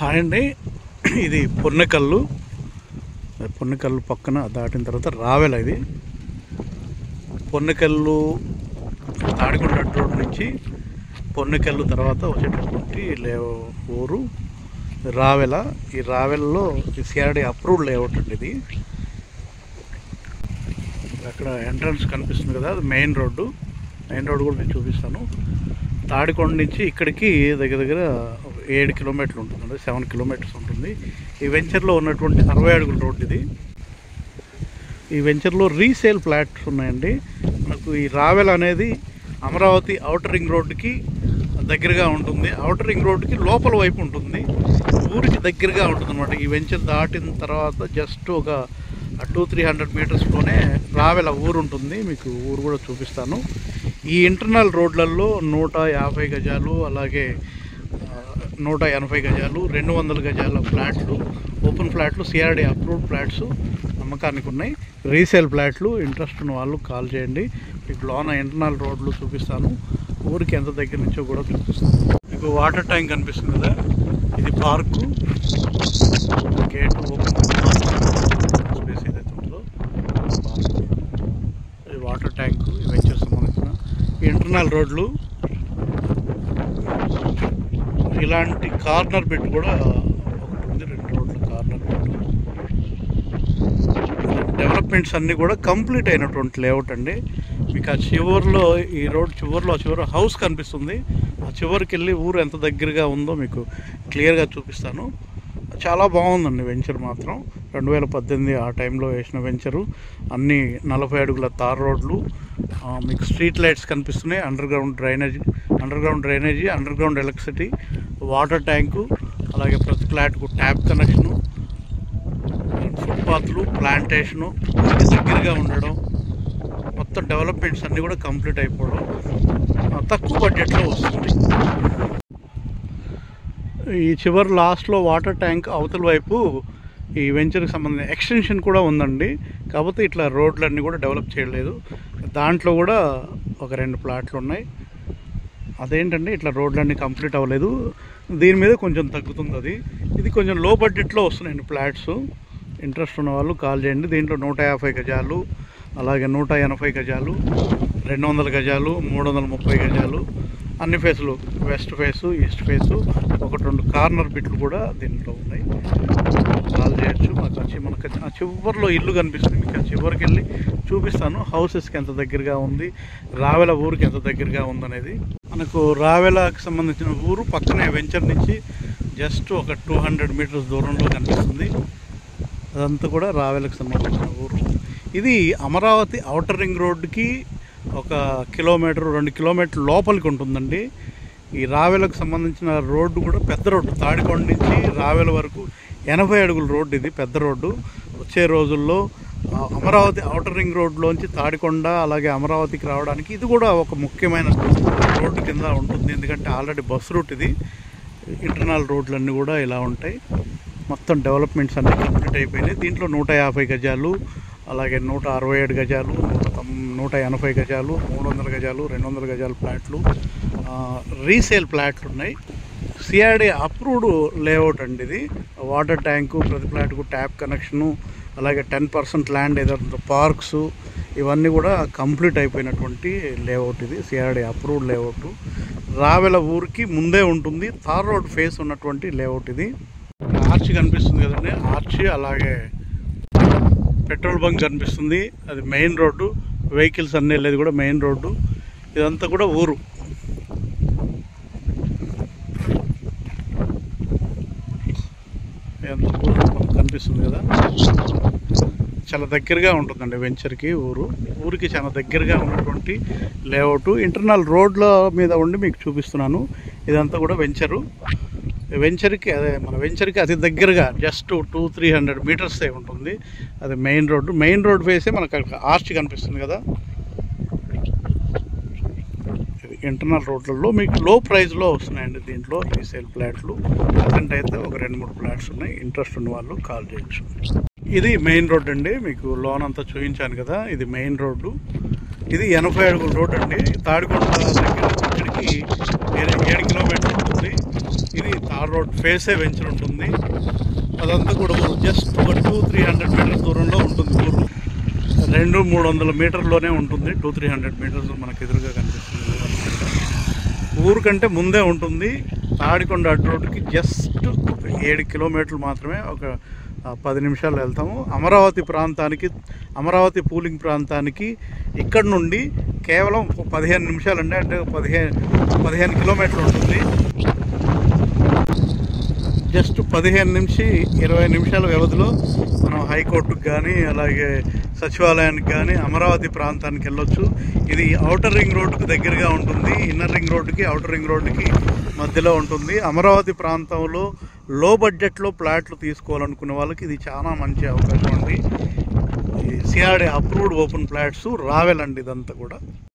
Hi అండి, ఇది పొన్నకల్లు పక్కన దాటిన తర్వాత రావెల. ఇది పొన్నకల్లు తాడికొండ రోడ్ నుంచి పొన్నకల్లు తర్వాత వచ్చేటటువంటి ఊరు రావెల. ఈ రావెలలో సిఆర్డి అప్రూవ్డ్ లేఅవుట్ అండి. ఇది అక్కడ ఎంట్రన్స్ కనిపిస్తుంది కదా, అది మెయిన్ రోడ్డు కూడా నేను చూపిస్తాను. తాడికొండ నుంచి ఇక్కడికి దగ్గర 7 కిలోమీటర్లు ఉంటుందండి, 7 కిలోమీటర్స్ ఉంటుంది. ఈ వెంచర్లో ఉన్నటువంటి 60 అడుగుల రోడ్డు ఇది. ఈ వెంచర్లో రీసేల్ ఫ్లాట్స్ ఉన్నాయండి. మనకు ఈ రావెల అనేది అమరావతి ఔటర్ రింగ్ రోడ్డుకి దగ్గరగా ఉంటుంది. ఔటర్ రింగ్ రోడ్డుకి లోపల వైపు ఉంటుంది, ఊరికి దగ్గరగా ఉంటుంది అనమాట. ఈ వెంచర్ దాటిన తర్వాత జస్ట్ ఒక 200-300 మీటర్స్లోనే రావెల ఊరు ఉంటుంది. మీకు ఊరు కూడా చూపిస్తాను. ఈ ఇంటర్నల్ రోడ్లలో 150 గజాలు, అలాగే 180 గజాలు, 200 గజాల ఫ్లాట్లు, ఓపెన్ ఫ్లాట్లు, సిఆర్డి అప్రూవ్డ్ ఫ్లాట్స్ అమ్మకానికి ఉన్నాయి. రీసేల్ ఫ్లాట్లు. ఇంట్రెస్ట్ ఉన్న వాళ్ళు కాల్ చేయండి. మీకు లోన ఇంటర్నల్ రోడ్లు చూపిస్తాను, ఊరికి ఎంత దగ్గర నుంచో కూడా చూపిస్తాను. మీకు వాటర్ ట్యాంక్ కనిపిస్తుంది కదా, ఇది పార్కు. గేట్ ఓపెన్ స్పేస్ ఏదైతే ఉంటుందో పార్కు. ఇది వాటర్ ట్యాంకు, ఈ వెంచర్ సంబంధించిన ఇంటర్నల్ రోడ్లు. ఇలాంటి కార్నర్ బిట్ కూడా ఒకటి ఉంది, 2 రోడ్ల కార్నర్ బిట్. డెవలప్మెంట్స్ అన్నీ కూడా కంప్లీట్ అయినటువంటి లేఅవుట్ అండి. మీకు ఆ చివరిలో, ఈ రోడ్ చివరిలో చివరి హౌస్ కనిపిస్తుంది. ఆ చివరికి వెళ్ళి ఊరు ఎంత దగ్గరగా ఉందో మీకు క్లియర్గా చూపిస్తాను. చాలా బాగుందండి వెంచర్ మాత్రం. 2018 ఆ టైంలో వేసిన వెంచరు. అన్నీ 40 అడుగుల తార్ రోడ్లు. మీకు స్ట్రీట్ లైట్స్ కనిపిస్తున్నాయి, under ground drainage, under ground electricity, water tank, అలాగే ప్రతి ఫ్లాట్కు ట్యాప్ కనెక్షను, ఫుట్పాత్లు, ప్లాంటేషను, దగ్గరగా ఉండడం, మొత్తం డెవలప్మెంట్స్ అన్నీ కూడా కంప్లీట్ అయిపోవడం తక్కువ బడ్జెట్లో వస్తుంది. ఈ చివరి లాస్ట్లో వాటర్ ట్యాంక్ అవతల వైపు ఈ వెంచర్కి సంబంధించిన ఎక్స్టెన్షన్ కూడా ఉందండి. కాకపోతే ఇట్లా రోడ్లన్నీ కూడా డెవలప్ చేయలేదు. దాంట్లో కూడా ఒక 2 ప్లాట్లు ఉన్నాయి. అదేంటంటే ఇట్లా రోడ్లన్నీ కంప్లీట్ అవ్వలేదు. దీని మీద కొంచెం తగ్గుతుంది అది. ఇది కొంచెం లో బడ్జెట్లో వస్తున్నాయండి ఫ్లాట్స్. ఇంట్రెస్ట్ ఉన్న వాళ్ళు కాల్ చేయండి. దీంట్లో 150 గజాలు, అలాగే 180 గజాలు, 200 గజాలు, 330 గజాలు, అన్ని ఫేసులు, west face, east face, 1-2 corner బిట్లు కూడా దీంట్లో ఉన్నాయి. కాల్ చేయొచ్చు. మనకు ఆ చివరిలో ఇల్లు కనిపిస్తుంది. మీకు ఆ చివరికి వెళ్ళి చూపిస్తాను హౌసెస్కి ఎంత దగ్గరగా ఉంది, రావెల ఊరికి ఎంత దగ్గరగా ఉందనేది. మనకు రావెలకి సంబంధించిన ఊరు పక్కనే వెంచర్ నుంచి జస్ట్ ఒక 200 మీటర్స్ దూరంలో కనిపిస్తుంది. అదంతా కూడా రావెలకు సంబంధించిన ఊరు. ఇది అమరావతి ఔటర్ రింగ్ రోడ్డుకి 1 కిలోమీటర్ 2 కిలోమీటర్ల లోపలికి ఉంటుందండి. ఈ రావెలకు సంబంధించిన రోడ్డు కూడా పెద్ద రోడ్డు. తాడికొండ నుంచి రావెల వరకు 80 అడుగుల రోడ్డు. ఇది పెద్ద రోడ్డు. వచ్చే రోజుల్లో అమరావతి ఔటర్ రింగ్ రోడ్లోంచి తాడికొండ, అలాగే అమరావతికి రావడానికి ఇది కూడా ఒక ముఖ్యమైన రోడ్డు కింద ఉంటుంది. ఎందుకంటే ఆల్రెడీ బస్ రూట్ ఇది. ఇంటర్నల్ రోడ్లన్నీ కూడా ఇలా ఉంటాయి. మొత్తం డెవలప్మెంట్స్ అన్నీ కంప్లీట్ అయిపోయినాయి. దీంట్లో 150 గజాలు, అలాగే 167 గజాలు, 180 గజాలు, 300 గజాలు, 200 గజాల ఫ్లాట్లు, రీసేల్ ఫ్లాట్లు ఉన్నాయి. సిఆర్డి అప్రూవ్డ్ లేఅవుట్ అండి ఇది. వాటర్ ట్యాంకు, ప్రతి ఫ్లాట్కు ట్యాప్ కనెక్షను, అలాగే 10% ల్యాండ్ ఏదైతే పార్క్స్, ఇవన్నీ కూడా కంప్లీట్ అయిపోయినటువంటి లేఅవుట్ ఇది. CRD approved layout. రావెల ఊరికి ముందే ఉంటుంది. తార్ రోడ్ ఫేస్ ఉన్నటువంటి లేఅవుట్ ఇది. ఆర్చ్ కనిపిస్తుంది కదండి, ఆర్చ్, అలాగే పెట్రోల్ బంక్ కనిపిస్తుంది. అది మెయిన్ రోడ్డు. వెహికల్స్ అన్నీ వెళ్ళేది కూడా మెయిన్ రోడ్డు. ఇదంతా కూడా ఊరు. కనిపిస్తుంది కదా, చాలా దగ్గరగా ఉంటుందండి వెంచర్కి ఊరికి చాలా దగ్గరగా ఉన్నటువంటి లేఅవుట్. ఇంటర్నల్ రోడ్ల మీద ఉండి మీకు చూపిస్తున్నాను. ఇదంతా కూడా వెంచర్కి మన వెంచర్కి అతి దగ్గరగా జస్ట్ 200-300 మీటర్సే ఉంటుంది. అది మెయిన్ రోడ్డు ఫేసే మనకు ఆర్చ్ కనిపిస్తుంది కదా. ఇది ఇంటర్నల్ రోడ్లలో మీకు లో ప్రైస్లో వస్తున్నాయండి. దీంట్లో రీసేల్ ఫ్లాట్లు ప్రజెంట్ అయితే ఒక 2-3 ఫ్లాట్స్ ఉన్నాయి. ఇంట్రెస్ట్ ఉన్న వాళ్ళు కాల్ చేయొచ్చు. ఇది మెయిన్ రోడ్ అండి. మీకు లోన్ అంతా చూపించాను కదా, ఇది మెయిన్ రోడ్డు. ఇది 80 అడుగుల రోడ్ అండి. తాడికొండ దగ్గర ఇక్కడికి 7 కిలోమీటర్లు ఉంటుంది. ఇది తార్ రోడ్ ఫేసే వెంచర్ ఉంటుంది. అదంతా కూడా జస్ట్ ఒక 200-300 మీటర్స్ దూరంలో ఉంటుంది. ఊరు 200-300 మీటర్లోనే ఉంటుంది. 200-300 మీటర్స్ మనకు ఎదురుగా కనిపిస్తుంది. ఊరు కంటే ముందే ఉంటుంది. తాడికొండ అడ్డు రోడ్డుకి జస్ట్ 7 కిలోమీటర్లు మాత్రమే, ఒక 10 నిమిషాలు వెళ్తాము. అమరావతి పూలింగ్ ప్రాంతానికి ఇక్కడ నుండి కేవలం 15 నిమిషాలు అండి, అంటే 15 కిలోమీటర్లు ఉంటుంది. జస్ట్ 15-20 నిమిషాల వ్యవధిలో మనం హైకోర్టుకు కానీ అలాగే సచివాలయానికి కానీ అమరావతి ప్రాంతానికి వెళ్ళొచ్చు. ఇది ఔటర్ రింగ్ రోడ్డుకి దగ్గరగా ఉంటుంది. ఇన్నర్ రింగ్ రోడ్డుకి ఔటర్ రింగ్ రోడ్డుకి మధ్యలో ఉంటుంది. అమరావతి ప్రాంతంలో లో బడ్జెట్లో ప్లాట్లు తీసుకోవాలనుకునే వాళ్ళకి ఇది చాలా మంచి అవకాశం అండి. సిఆర్డీ అప్రూవ్డ్ ఓపెన్ ప్లాట్స్ రావెల్ అండి ఇదంతా కూడా.